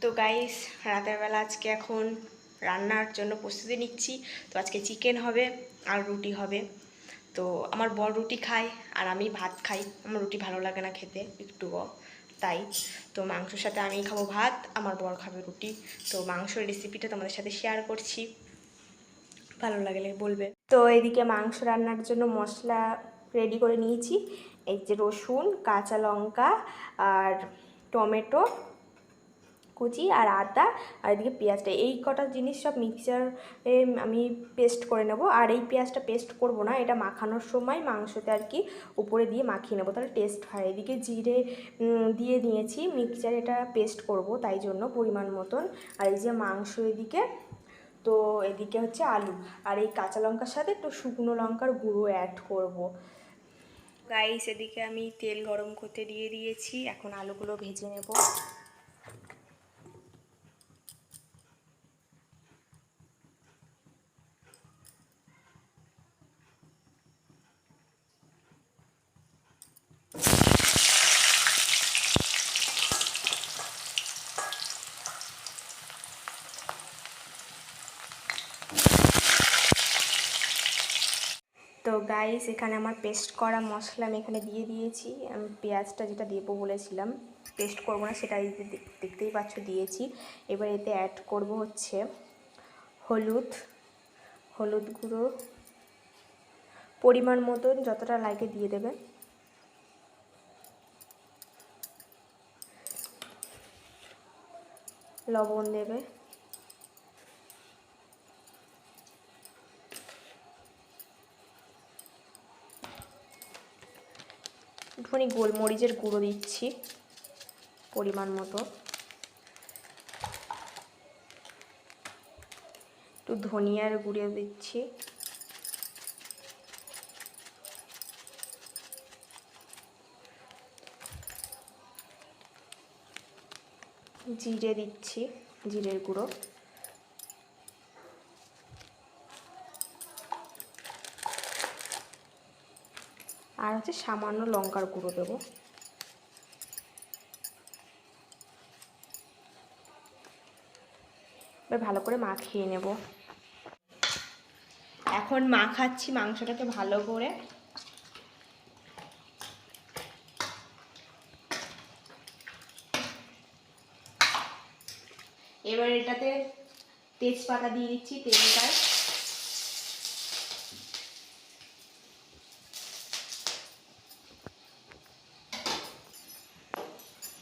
তো গাইস রাতের বেলা আজকে এখন রান্নার জন্য প্রস্তুতি নিচ্ছি। তো আজকে চিকেন হবে আর রুটি হবে। তো আমার বর রুটি খায় আর আমি ভাত খাই, আমার রুটি ভালো লাগে না খেতে একটুও, তাই তো মাংসের সাথে আমি খাবো ভাত, আমার বর খাবে রুটি। তো মাংসের রেসিপিটা তোমাদের সাথে শেয়ার করছি, ভালো লাগলে বলবে। তো এদিকে মাংস রান্নার জন্য মশলা রেডি করে নিয়েছি। এই যে রসুন, কাঁচা লঙ্কা আর টমেটো কুচি আর আদা আর এদিকে পেঁয়াজটা, এই কটা জিনিস সব মিক্সচারে আমি পেস্ট করে নেব। আর এই পেঁয়াজটা পেস্ট করব না, এটা মাখানোর সময় মাংসতে আর কি উপরে দিয়ে মাখিয়ে নেবো, তাহলে টেস্ট হয়। এদিকে জিরে দিয়ে নিয়েছি মিক্সচারে, এটা পেস্ট করব তাই জন্য পরিমাণ মতন। আর এই যে মাংস এদিকে, তো এদিকে হচ্ছে আলু, আর এই কাঁচা লঙ্কার সাথে একটু শুকনো লঙ্কার গুঁড়ো অ্যাড করব। গাইস এদিকে আমি তেল গরম করতে দিয়ে দিয়েছি, এখন আলুগুলো ভেজে নেব। তো গাইস এখানে আমার পেস্ট করা মশলা আমি এখানে দিয়ে দিয়েছি। আমি পেঁয়াজটা যেটা দেবো বলেছিলাম, পেস্ট করবো না সেটা দেখতেই পাচ্ছ দিয়েছি। এবার এতে অ্যাড করব হচ্ছে হলুদ গুঁড়ো পরিমাণ মতন, যতটা লাগে দিয়ে দেবে। লবণ দেবে, একটুখানি গোলমরিচের গুঁড়ো দিচ্ছি পরিমাণ মতো, একটু ধনিয়ার গুঁড়ো দিচ্ছি, জিরে দিচ্ছি, জিরের গুঁড়ো, আর হচ্ছে সামান্য লঙ্কার গুঁড়ো দেবো। এবার ভালো করে মাখিয়ে নেব। এখন মাখাচ্ছি মাংসটাকে ভালো করে। এবার এটাতে তেজপাতা দিয়ে দিচ্ছি তেলটায়।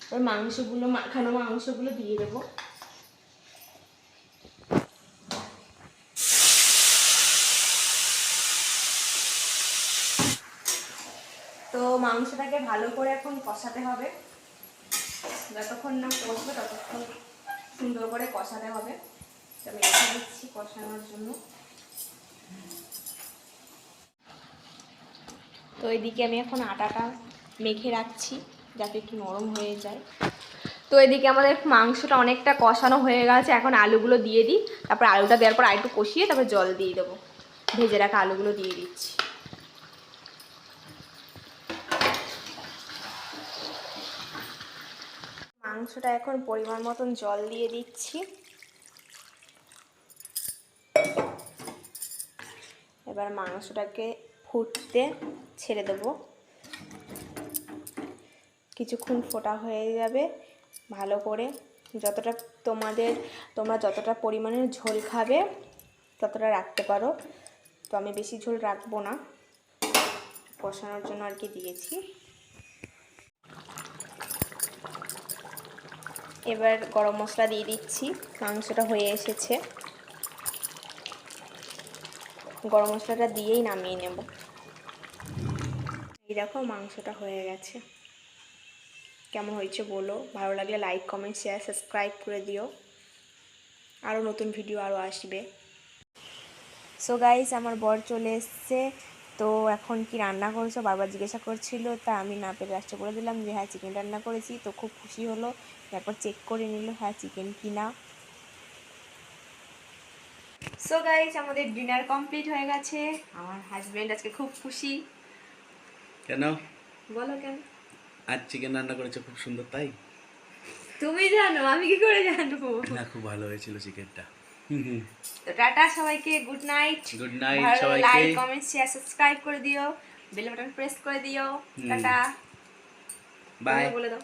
এবার মাখানো মাংসগুলো দিয়ে দেবো। তো মাংসটাকে ভালো করে এখন কষাতে হবে, যতক্ষণ না কষবে ততক্ষণ সুন্দর করে কষাতে হবে। আমি রেখে দিচ্ছি কষানোর জন্য। তো এদিকে আমি এখন আটাটা মেখে রাখছি যাতে একটু নরম হয়ে যায়। তো এদিকে আমাদের মাংসটা অনেকটা কষানো হয়ে গেছে, এখন আলুগুলো দিয়ে দিই। তারপর আলুটা দেওয়ার পর আরেকটু কষিয়ে তারপর জল দিয়ে দেবো। ভেজে রাখা আলুগুলো দিয়ে দিচ্ছি। মাংসটা এখন পরিমাণ মতন জল দিয়ে দিচ্ছি। এবার মাংসটাকে ফুটতে ছেড়ে দেবো, কিছুক্ষণ ফোটা হয়ে যাবে ভালো করে। যতটা তোমরা যতটা পরিমাণের ঝোল খাবে ততটা রাখতে পারো। তো আমি বেশি ঝোল রাখবো না, কষানোর জন্য আর কি দিয়েছি। এবার গরম মশলা দিয়ে দিচ্ছি, মাংসটা হয়ে এসেছে। গরম মশলাটা দিয়েই নামিয়ে নেব। এই দেখো মাংসটা হয়ে গেছে। কেমন হয়েছে বলো, ভালো লাগলে লাইক কমেন্ট শেয়ার সাবস্ক্রাইব করে দিও, আরও নতুন ভিডিও আরও আসবে। সো গাইস আমার বর চলে এসছে। তো এখন কি রান্না করেছো বারবার জিজ্ঞাসা করছিল, তা আমি না পেরে লাস্টে বলে দিলাম যে হ্যাঁ চিকেন রান্না করেছি। তো খুব খুশি হলো, তারপর চেক করে নিল হ্যাঁ চিকেন কিনা। সো গাইস আমাদের ডিনার কমপ্লিট হয়ে গেছে। আমার হাজবেন্ড আজকে খুব খুশি। কেন বলো কেন? আজ চিকেন রান্না করেছে খুব সুন্দর, তাই? তুমি জানো, আমি কি করে জানবো? না, খুব ভালো হয়েছিল চিকেনটা। তো টাটা সবাইকে, গুড নাইট। গুড নাইট ভালো সবাইকে। লাইক কমেন্ট শেয়ার সাবস্ক্রাইব করে দিও, বেল বাটন প্রেস করে দিও। Tata, bye. বলে দাও।